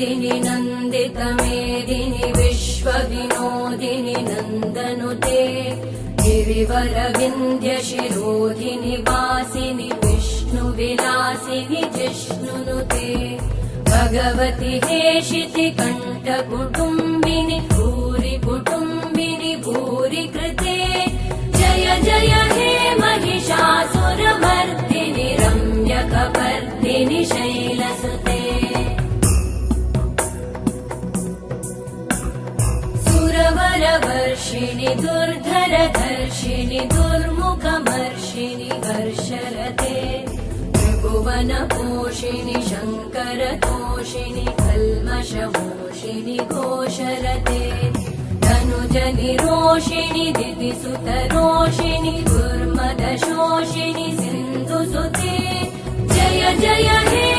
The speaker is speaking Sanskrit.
मेदिनि नन्दितमेदिनि विश्वविनोदिनि नन्दनुते गिरिवरविन्ध्यशिरोधिनि वासिनि विष्णुविलासिनि जिष्णुनुते भगवति हेशिति कण्ठकुटुम्बिनि भूरि कुटुम्बिनि भूरि कृते जय जय हे महिषासुरमर्दिनि रम्यकपर्दिनि शैलसुते सुरवरवर्षिणि दुर्धरधर्षिणि दुर्मुखमर्षिणि हर्षरते त्रिभुवनपोषिणि शङ्करतोषिणि कल्मषमोषिणि घोषरते धनुजनिरोषिणि दितिसुतरोषिणि दुर्मदशोषिणि सिन्धुसुते जय जय हे